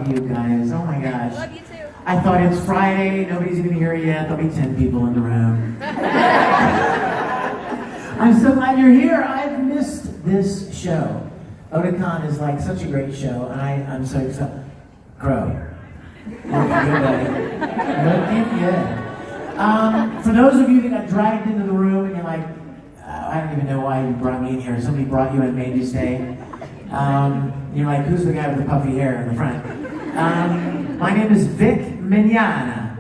love you guys. Oh my gosh. Love you too. I thought it's Friday, nobody's even here yet. There'll be 10 people in the room. I'm so glad you're here. I've missed this show. Otakon is like such a great show, and I'm so excited. Crow. Looking good, buddy. Looking good. For those of you that got dragged into the room and you're like, I don't even know why you brought me in here. Somebody brought you and made you stay. You're like, who's the guy with the puffy hair in the front? My name is Vic Mignogna.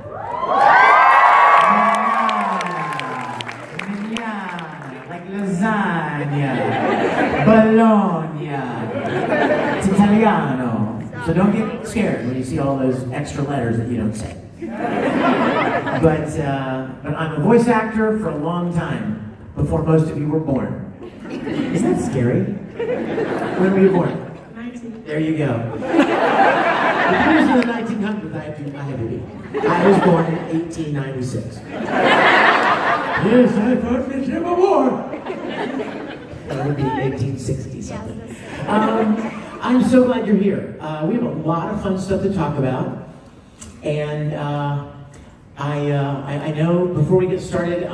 Mignogna. Like lasagna. Bologna. It's Italiano. So don't get scared when you see all those extra letters that you don't say. But I'm a voice actor for a long time, before most of you were born. Isn't that scary? When were you born? 19. There you go. The years of the 1900s, I had to be. I was born in 1896. Yes, I fought the Civil War. That would be 1860 something. I'm so glad you're here. We have a lot of fun stuff to talk about. And I know before we get started,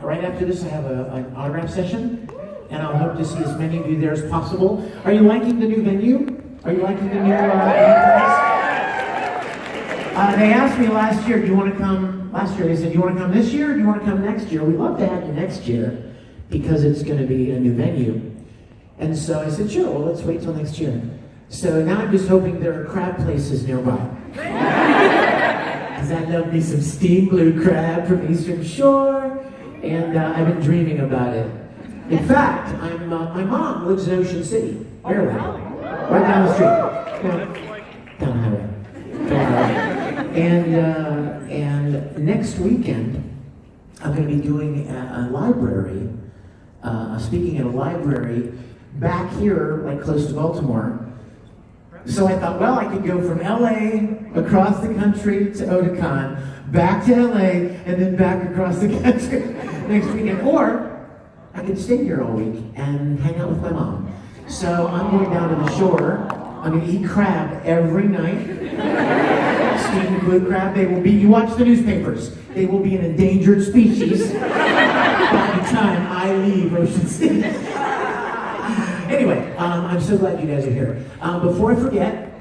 right after this I have an autograph session, and I'll hope to see as many of you there as possible. Are you liking the new venue? Are you liking the new place? They asked me last year, do you want to come? Last year they said, do you want to come this year or do you want to come next year? We'd love to have you next year because it's going to be a new venue. And so I said, sure, well, let's wait till next year. So now I'm just hoping there are crab places nearby. Because I love me some steamed blue crab from Eastern Shore, and I've been dreaming about it. In fact, my mom lives in Ocean City, Maryland, right down the street. Down the highway. And next weekend, I'm going to be doing a library, speaking at a library back here, like close to Baltimore. So I thought, well, I could go from LA across the country to Otakon, back to LA, and then back across the country next weekend. Or I could stay here all week and hang out with my mom. So I'm going down to the shore. I'm going to eat crab every night. Steamed blue crab. They will be, you watch the newspapers, they will be an endangered species by the time I leave Ocean City. Anyway, I'm so glad you guys are here. Before I forget,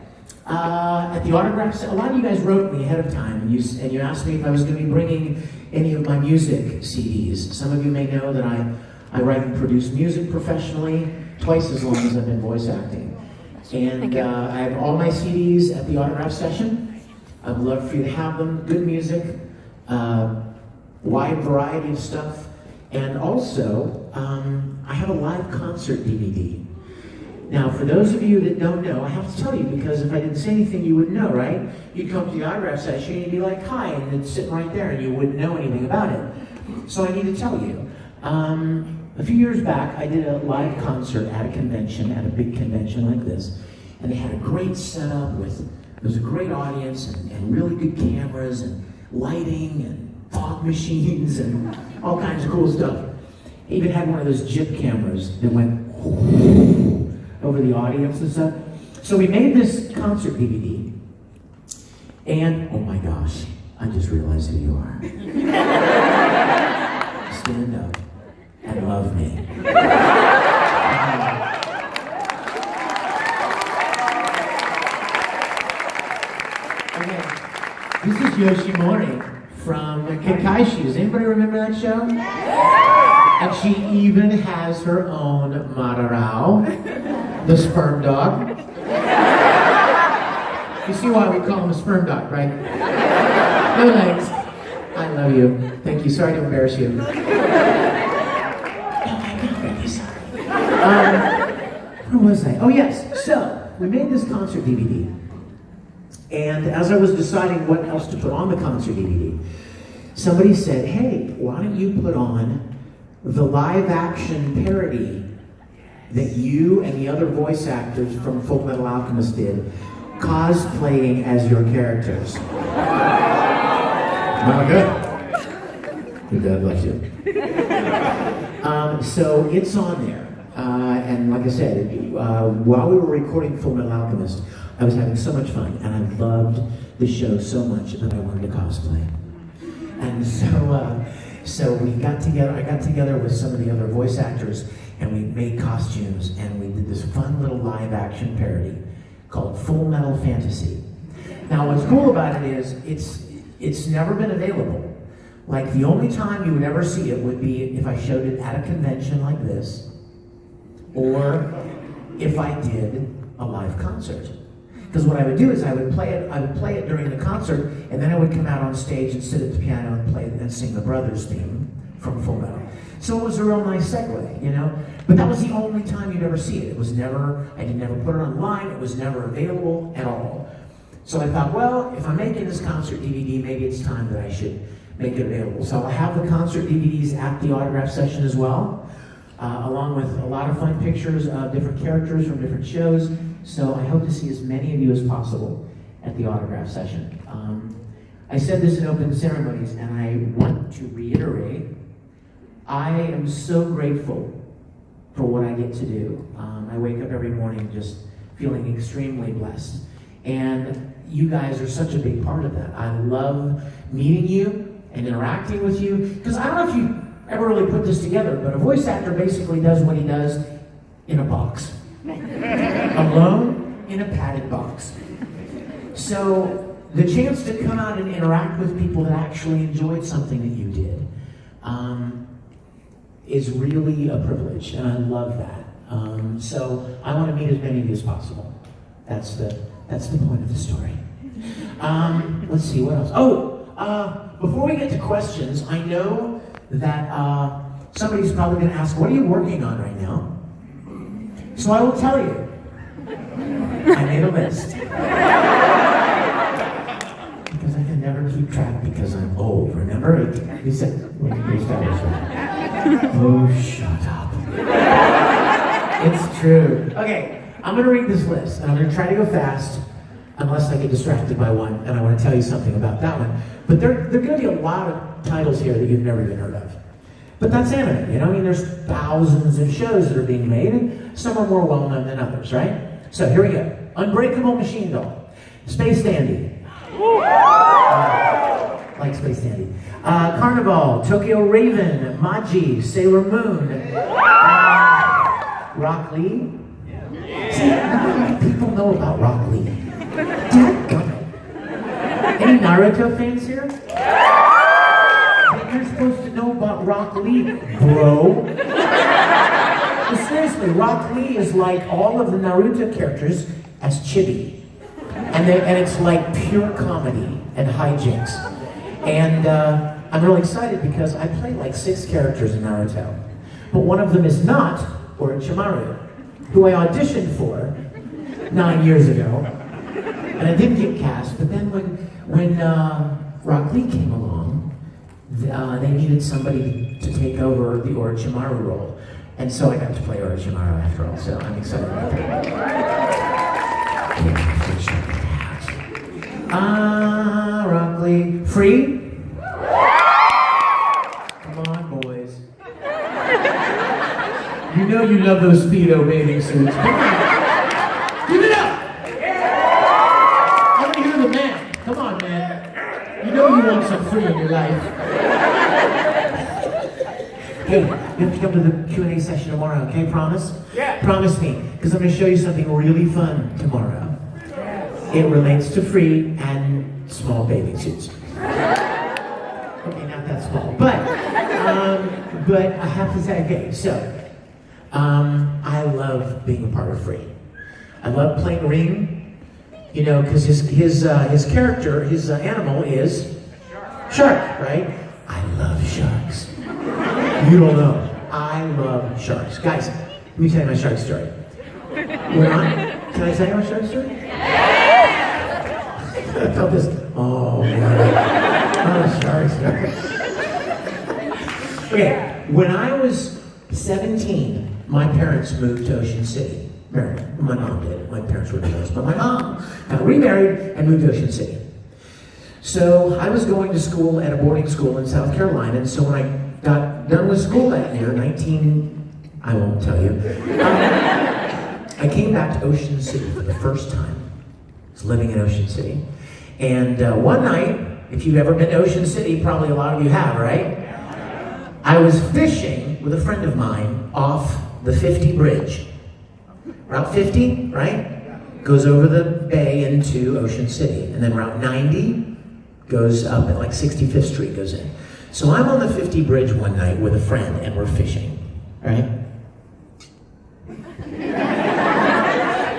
at the autographs, a lot of you guys wrote me ahead of time, and you asked me if I was going to be bringing any of my music CDs. Some of you may know that I write and produce music professionally, twice as long as I've been voice acting. And I have all my CDs at the autograph session. I'd love for you to have them. Good music, wide variety of stuff. And also, I have a live concert DVD. Now, for those of you that don't know, I have to tell you, because if I didn't say anything, you wouldn't know, right? You'd come to the autograph session and you'd be like, hi, and it's sitting right there, and you wouldn't know anything about it. So I need to tell you. A few years back, I did a live concert at a convention, at a big convention like this, and they had a great setup with, there was a great audience and really good cameras and lighting and fog machines and all kinds of cool stuff. They even had one of those jib cameras that went over the audience and stuff. So we made this concert DVD, and oh my gosh, I just realized who you are. Stand up and love me. Okay, this is Yoshimori from Kekkaishi. Does anybody remember that show? And she even has her own Mararao, the sperm dog. You see why we call him a sperm dog, right? No legs. I love you. Thank you. Sorry to embarrass you. No, I'm not really sorry. Where was I? Oh, yes. So, we made this concert DVD. And as I was deciding what else to put on the concert DVD, somebody said, hey, why don't you put on the live-action parody that you and the other voice actors from Full Metal Alchemist did, cosplaying as your characters. Not good. God bless you. So it's on there. And like I said, while we were recording Full Metal Alchemist, I was having so much fun, and I loved the show so much that I wanted to cosplay. And so we got together. I got together with some of the other voice actors, and we made costumes, and we did this fun little live-action parody called Full Metal Fantasy. Now, what's cool about it is it's never been available. Like, the only time you would ever see it would be if I showed it at a convention like this, or if I did a live concert. Because what I would do is I would play it during the concert, and then I would come out on stage and sit at the piano and play and sing the Brothers theme from Full Metal. So it was a real nice segue, you know? But that was the only time you'd ever see it. It was never, I did never put it online, it was never available at all. So I thought, well, if I'm making this concert DVD, maybe it's time that I should make it available. So I'll have the concert DVDs at the autograph session as well, along with a lot of fun pictures of different characters from different shows. So I hope to see as many of you as possible at the autograph session. I said this in open ceremonies, and I want to reiterate, I am so grateful for what I get to do. I wake up every morning just feeling extremely blessed. And you guys are such a big part of that. I love meeting you and interacting with you, because I don't know if you ever really put this together, but a voice actor basically does what he does in a box. Alone in a padded box. So the chance to come out and interact with people that actually enjoyed something that you did is really a privilege, and I love that. So I want to meet as many of you as possible. That's the point of the story. Let's see, what else? Before we get to questions, I know that somebody's probably going to ask, what are you working on right now? So I will tell you. I made a list. Because I can never keep track because I'm old, remember? You said, oh, shut up. It's true. Okay, I'm going to read this list, and I'm going to try to go fast, unless I get distracted by one, and I want to tell you something about that one. But there are going to be a lot of titles here that you've never even heard of. But that's anime, you know? I mean, there's thousands of shows that are being made, and some are more well-known than others, right? So here we go. Unbreakable Machine Doll. Space Dandy. Like Space Dandy. Carnival, Tokyo Raven, Maji, Sailor Moon, Rock Lee. See, not many people know about Rock Lee. Dadgummit. Any Naruto fans here? Then you're supposed to know about Rock Lee, bro. But seriously, Rock Lee is like all of the Naruto characters as chibi. And it's like pure comedy and hijinks. And I'm really excited because I play like 6 characters in Naruto. But one of them is not Orochimaru, who I auditioned for 9 years ago. And I didn't get cast, but then when Rock Lee came along, they needed somebody to take over the Orochimaru role. And so I got to play Orochimaru after all, so I'm excited about that. Rock Lee. Free? Come on, boys. You know you love those Speedo bathing suits. Come on. Give it up! I want to hear the man. Come on, man. You know you want some free in your life. Hey, you have to come to the Q&A session tomorrow, okay? Promise? Yeah. Promise me, because I'm going to show you something really fun tomorrow. It relates to free and small bathing suits. Okay, not that small, but I have to say, okay, so I love being a part of free. I love playing Ring, you know, because his character, his animal is shark, right? I love sharks. You don't know. I love sharks. Guys, let me tell you my shark story. Can I tell you my shark story? I felt this. Oh, God. Not a shark story. Okay, when I was 17, my parents moved to Ocean City, Maryland. My mom did. My parents were divorced, but my mom got remarried and moved to Ocean City. So I was going to school at a boarding school in South Carolina, and so when I got done with school that year, I won't tell you, I came back to Ocean City for the first time. was living in Ocean City. And one night, if you've ever been to Ocean City, probably a lot of you have, right? I was fishing with a friend of mine off the 50 bridge. Route 50, right? Goes over the bay into Ocean City. And then Route 90 goes up at like 65th Street goes in. So I'm on the 50 bridge one night with a friend and we're fishing, right?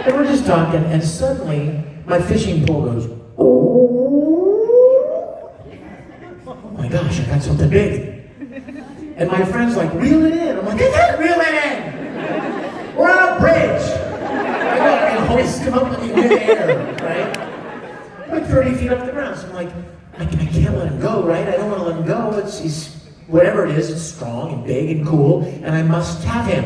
And we're just talking and suddenly my fishing pole goes, oh my gosh, I got something big. And my friend's like, reel it in. I'm like, I can't reel it in. We're on a bridge. I go and hoist him up in the midair, right? Like 30 feet up the ground. So I'm like, I can't let him go, right? I don't want to let him go. He's whatever it is, it's strong and big and cool, and I must have him.